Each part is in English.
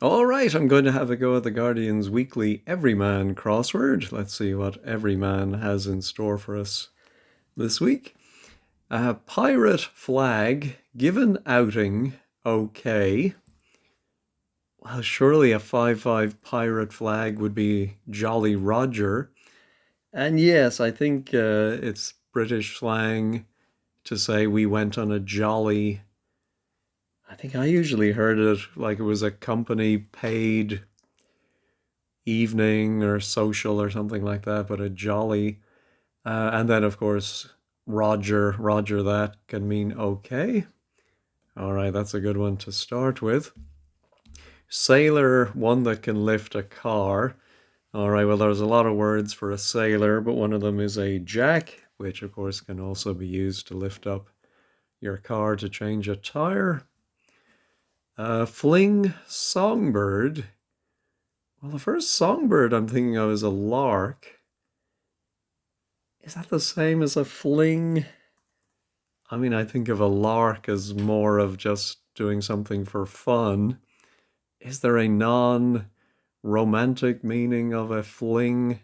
All right, I'm going to have a go at the Guardian's weekly Everyman crossword. Let's see what Everyman has in store for us this week. Pirate flag, given outing, okay. Well, surely a 5-5 pirate flag would be Jolly Roger. And yes, I think it's British slang to say we went on a jolly. I think I usually heard it like it was a company paid evening or social or something like that, but a jolly. And then, of course, Roger that can mean okay. All right, that's a good one to start with. Sailor, one that can lift a car. All right, well, there's a lot of words for a sailor, but one of them is a jack, which of course can also be used to lift up your car to change a tire. Fling songbird. Well, the first songbird I'm thinking of is a lark. Is that the same as a fling? I mean, I think of a lark as more of just doing something for fun. Is there a non-romantic meaning of a fling?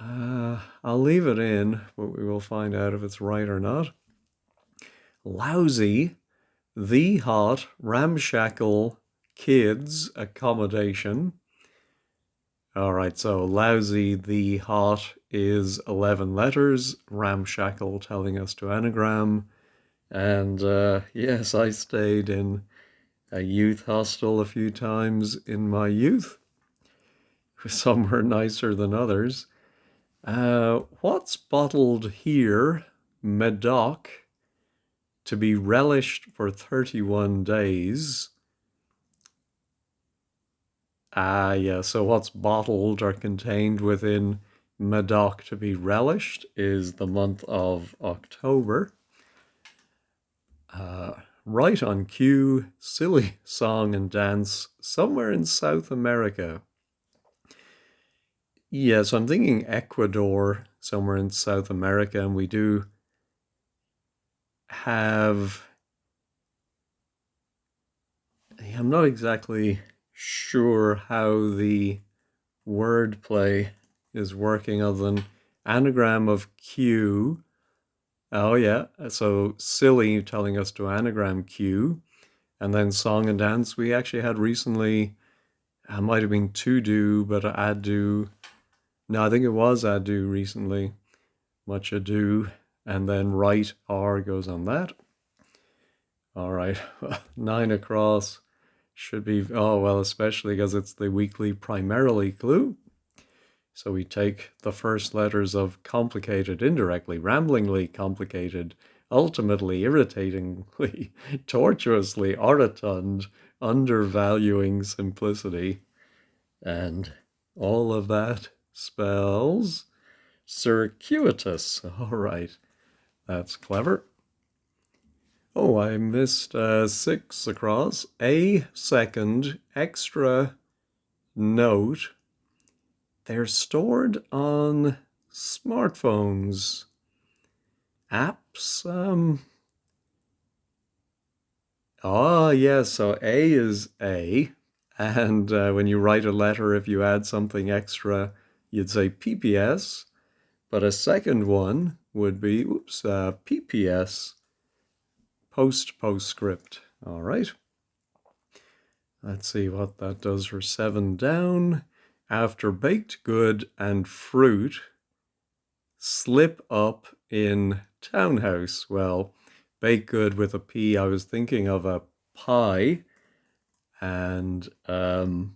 I'll leave it in, but we will find out if it's right or not. Lousy, the hot, ramshackle kids accommodation. All right, so lousy, the hot is 11 letters, ramshackle telling us to anagram. And yes, I stayed in a youth hostel a few times in my youth. Some were nicer than others. What's bottled here, Medoc, to be relished for 31 days? Yeah, so what's bottled or contained within Medoc to be relished is the month of October. Right on cue, silly song and dance somewhere in South America. Yes, I'm thinking Ecuador, somewhere in South America, and we do have. I'm not exactly sure how the wordplay is working other than anagram of Q. Oh, yeah. So silly telling us to anagram Q. And then song and dance we actually had recently. It might have been to do, but ado. No, I think it was ado recently. Much ado. And then right R goes on that. All right. 9 across should be, oh, well, especially because it's the weekly primarily clue. So we take the first letters of complicated, indirectly, ramblingly complicated, ultimately, irritatingly, tortuously, orotund, undervaluing simplicity. And all of that spells circuitous. All right, that's clever. Oh, I missed 6 across. A second extra note. They're stored on smartphones, apps. Yes, so A is A. And when you write a letter, if you add something extra, you'd say PPS. But a second one would be, PPS, postscript. All right. Let's see what that does for 7 down. After baked good and fruit, slip up in townhouse. Well, baked good with a P, I was thinking of a pie. And, my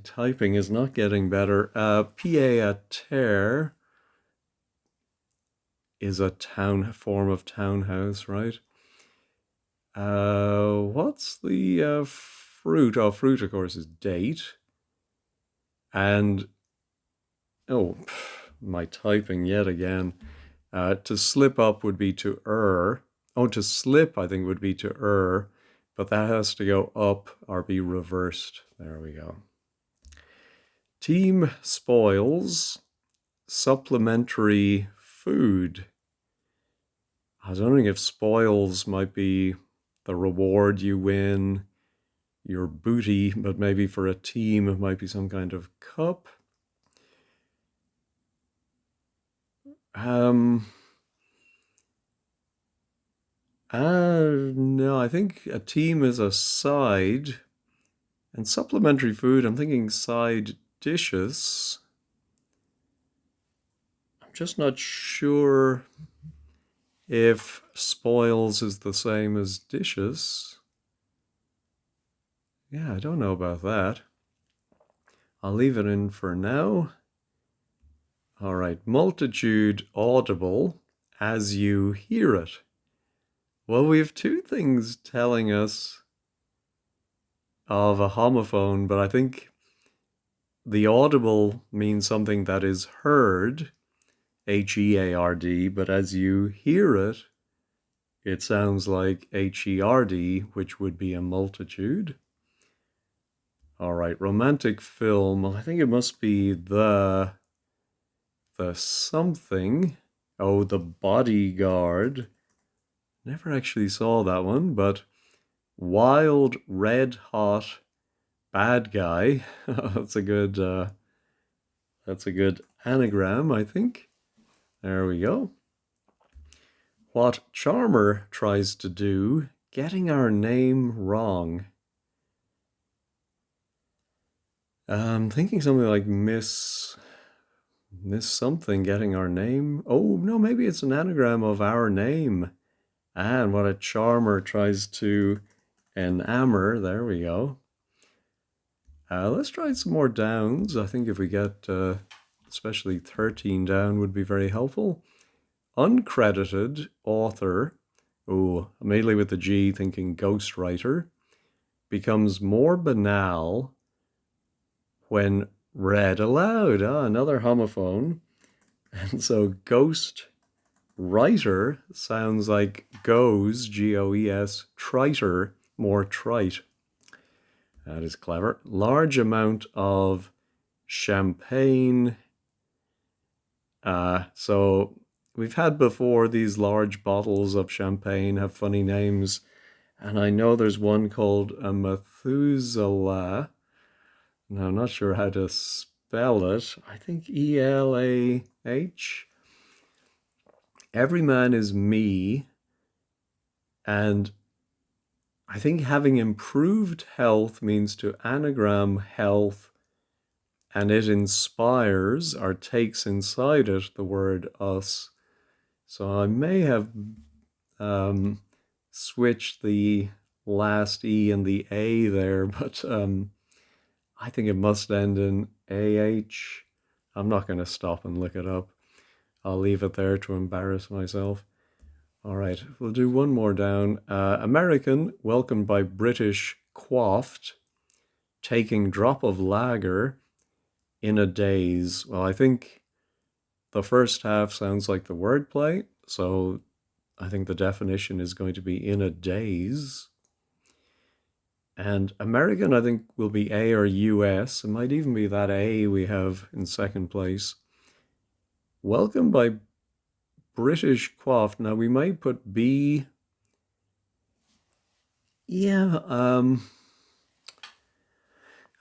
typing is not getting better. Pied-à-terre is a form of townhouse, right? What's the fruit? Oh, fruit, of course, is date. And, oh, my typing yet again. To slip up would be to err. Oh, to slip, I think, would be to err, but that has to go up or be reversed. There we go. Team spoils supplementary food. I was wondering if spoils might be the reward you win, your booty, but maybe for a team it might be some kind of cup. No, I think a team is a side. And supplementary food, I'm thinking side dishes. I'm just not sure if spoils is the same as dishes. Yeah, I don't know about that. I'll leave it in for now. All right, multitude audible as you hear it. Well, we have two things telling us of a homophone, but I think the audible means something that is heard, H-E-A-R-D, but as you hear it, it sounds like H-E-R-D, which would be a multitude. All right, romantic film. I think it must be the something. Oh, The Bodyguard. Never actually saw that one, but wild, red hot, bad guy. That's a good anagram, I think. There we go. What Charmer tries to do, getting our name wrong. I'm thinking something like Miss something, getting our name. Oh, no, maybe it's an anagram of our name. And what a charmer tries to enamor. There we go. Let's try some more downs. I think if we get especially 13 down would be very helpful. Uncredited author. Oh, immediately with the G thinking ghostwriter. Becomes more banal when read aloud. Another homophone. And so ghost writer sounds like goes, G-O-E-S, triter, more trite. That is clever. Large amount of champagne. So we've had before these large bottles of champagne have funny names. And I know there's one called a Methuselah. Now, I'm not sure how to spell it. I think E-L-A-H. Every man is me. And I think having improved health means to anagram health, and it inspires or takes inside it the word us. So I may have switched the last E and the A there, but I think it must end in AH. I'm not going to stop and look it up. I'll leave it there to embarrass myself. All right, we'll do one more down. American, welcomed by British, quaffed, taking drop of lager, in a daze. Well, I think the first half sounds like the wordplay, so I think the definition is going to be in a daze. And American, I think, will be A or US. It might even be that A we have in second place. Welcomed by British quaffed. Now we might put B. Yeah,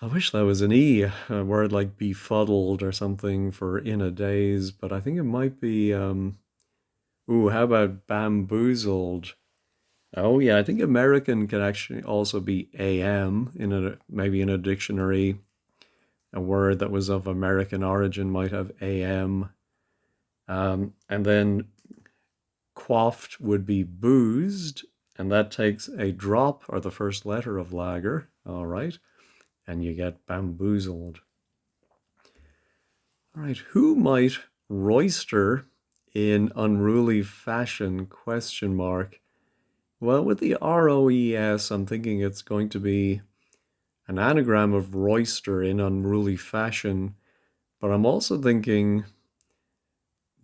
I wish that was an E, a word like befuddled or something for in a daze, but I think it might be, ooh, how about bamboozled? Oh yeah, I think American can actually also be AM maybe in a dictionary. A word that was of American origin might have AM. And then quaffed would be boozed, and that takes a drop or the first letter of lager, all right, and you get bamboozled. All right, who might roister in unruly fashion, question mark? Well, with the ROES, I'm thinking it's going to be an anagram of roister in unruly fashion, but I'm also thinking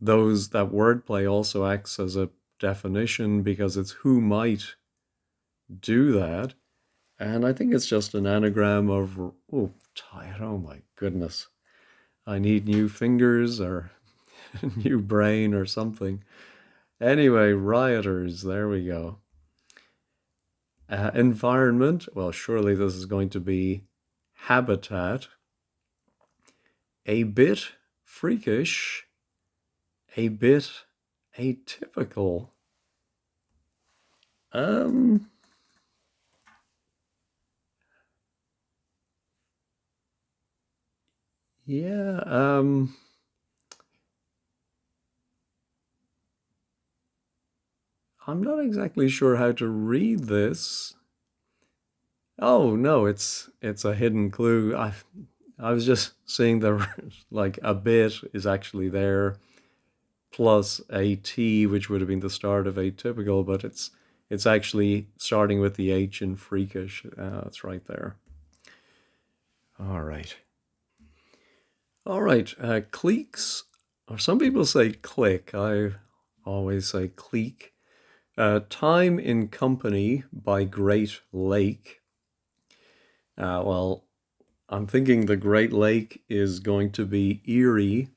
that wordplay also acts as a definition because it's who might do that. And I think it's just an anagram of, oh, tired, oh my goodness. I need new fingers or new brain or something. Anyway, rioters, there we go. Environment, well, surely this is going to be habitat. A bit freakish, a bit atypical. Um, yeah, I'm not exactly sure how to read this. Oh no, it's a hidden clue. I was just saying that like a bit is actually there plus a T, which would have been the start of atypical, but it's actually starting with the H in freakish. It's right there. All right. All right. Cliques, or some people say click. I always say clique. Time in Company by Great Lake. Well, I'm thinking the Great Lake is going to be Erie.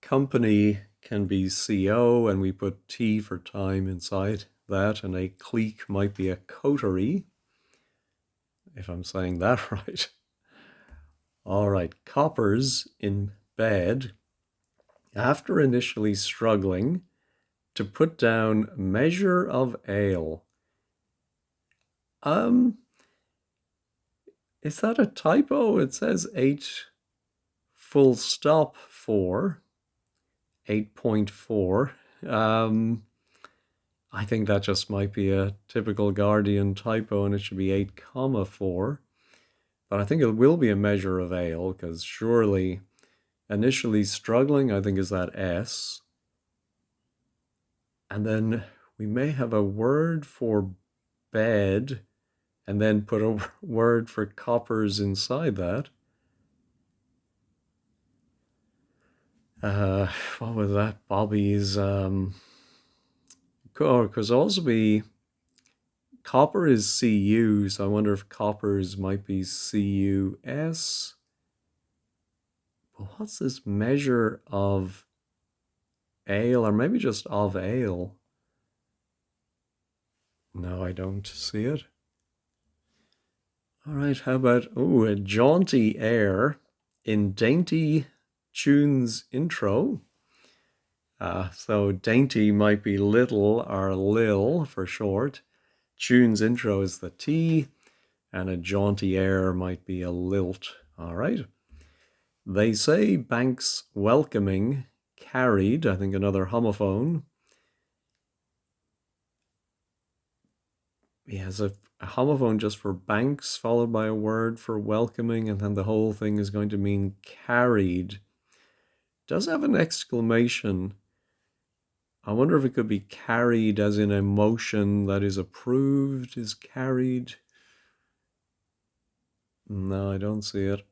Company can be CO, and we put T for time inside that, and a clique might be a coterie, if I'm saying that right. All right, Coppers in bed. After initially struggling to put down measure of ale. Um, is that a typo? It says 8 full stop 4, 8.4. I think that just might be a typical Guardian typo and it should be 8 comma 4. But I think it will be a measure of ale because surely initially struggling, I think, is that S. And then we may have a word for bed and then put a word for coppers inside that. What was that? Bobby's. Because also be copper is CU, so I wonder if coppers might be CUS. But what's this measure of ale, or maybe just of ale? No, I don't see it. All right, how about, oh, a jaunty air in Dainty Tunes intro. So dainty might be little or lil for short. Tunes intro is the T, and a jaunty air might be a lilt. All right. They say Banks welcoming carried, I think another homophone. He has a homophone just for Banks, followed by a word for welcoming, and then the whole thing is going to mean carried. Does have an exclamation. I wonder if it could be carried as in a motion that is approved, is carried. No, I don't see it.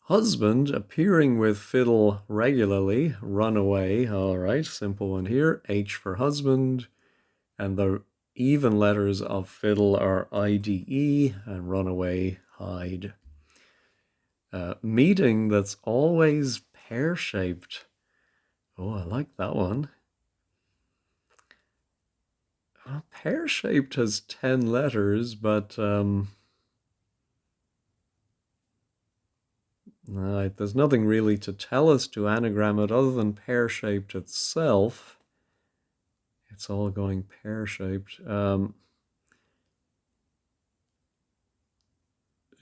Husband appearing with fiddle regularly, runaway. All right, simple one here. H for husband. And the even letters of fiddle are IDE and runaway, hide. Meeting that's always pear-shaped. Oh, I like that one. Pear-shaped has 10 letters, but there's nothing really to tell us to anagram it other than pear-shaped itself. It's all going pear-shaped.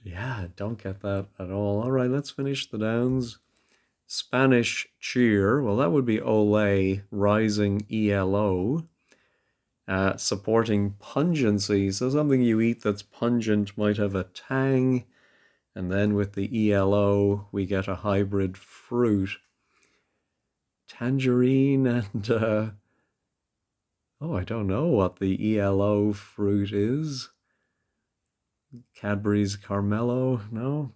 Yeah, don't get that at all. All right, let's finish the downs. Spanish cheer. Well, that would be ole, rising ELO. Supporting pungency. So something you eat that's pungent might have a tang. And then with the ELO, we get a hybrid fruit. Tangerine and, I don't know what the ELO fruit is. Cadbury's Carmelo? No?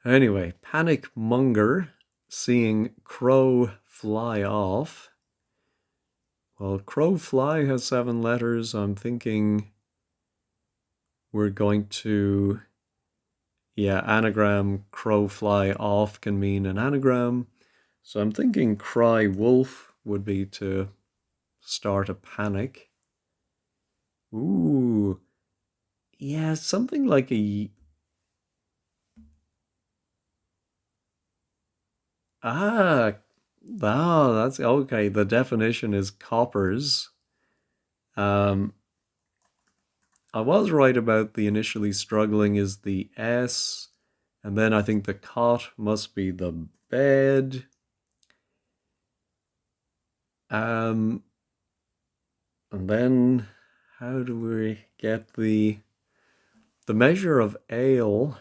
Anyway, panic monger seeing crow fly off. Well, crow fly has 7 letters. I'm thinking we're going to, anagram crow fly off can mean an anagram. So I'm thinking cry wolf would be to start a panic. Ooh, yeah, something like a. Ah, oh, that's okay. The definition is coppers. Um, I was right about the initially struggling is the S, and then I think the cot must be the bed. Um, and then how do we get the measure of ale?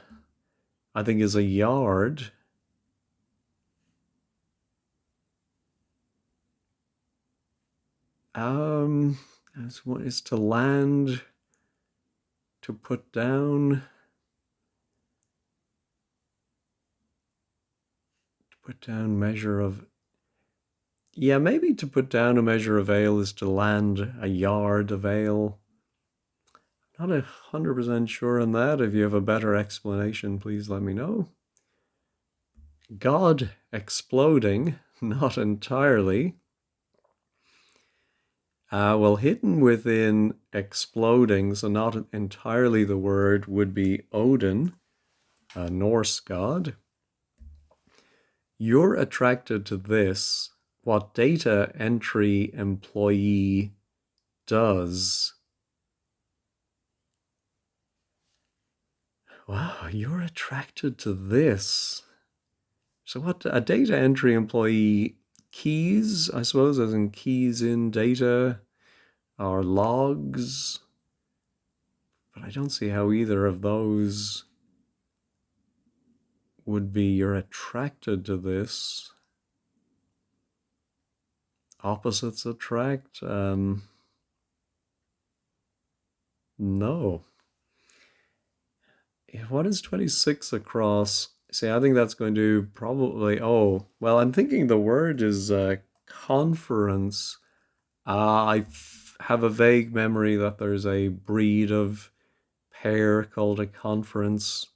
I think is a yard. As what is to land, to put down measure of. Yeah, maybe to put down a measure of ale is to land a yard of ale. Not 100% sure on that. If you have a better explanation, please let me know. God exploding, not entirely. Well, hidden within exploding, so not entirely the word, would be Odin, a Norse god. You're attracted to this. What data entry employee does. Wow, you're attracted to this. So what a data entry employee keys, I suppose, as in keys in data or logs. But I don't see how either of those would be you're attracted to this. Opposites attract? No. What is 26 across? See, I think that's going to probably. Oh, well, I'm thinking the word is conference. Have a vague memory that there's a breed of pear called a conference.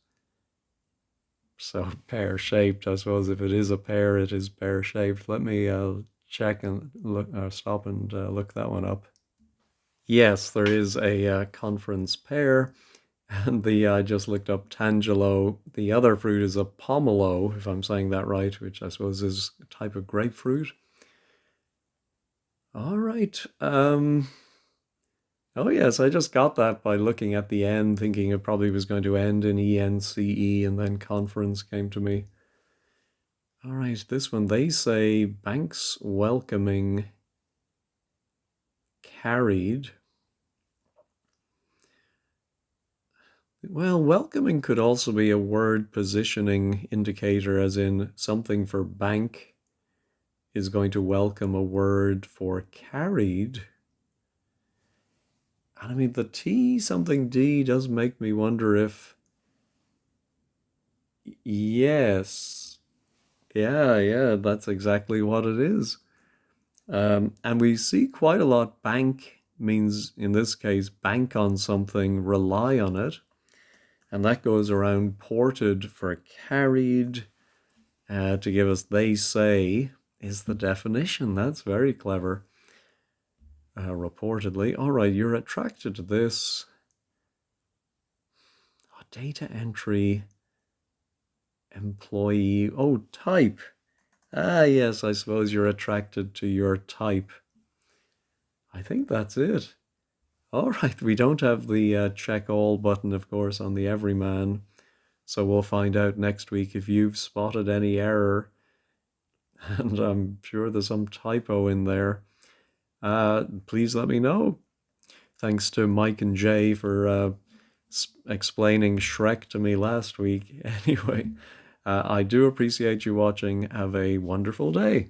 So pear shaped, I suppose. If it is a pear, it is pear shaped. Let me check and look, stop and look that one up. Yes, there is a conference pear. And I just looked up tangelo. The other fruit is a pomelo, if I'm saying that right, which I suppose is a type of grapefruit. All right. Oh yes, I just got that by looking at the end, thinking it probably was going to end in ENCE, and then conference came to me. All right, this one, they say banks welcoming carried. Well, welcoming could also be a word positioning indicator, as in something for bank is going to welcome a word for carried. And I mean, the T something D does make me wonder if. Yes. Yeah, that's exactly what it is. And we see quite a lot bank means, in this case, bank on something, rely on it. And that goes around ported for carried to give us they say is the definition. That's very clever. Reportedly. All right, you're attracted to this. Oh, data entry employee. Oh, type. Ah, yes, I suppose you're attracted to your type. I think that's it. All right, we don't have the check all button, of course, on the Everyman. So we'll find out next week if you've spotted any error. And I'm sure there's some typo in there. Please let me know. Thanks to Mike and Jay for explaining Shrek to me last week. Anyway, I do appreciate you watching. Have a wonderful day.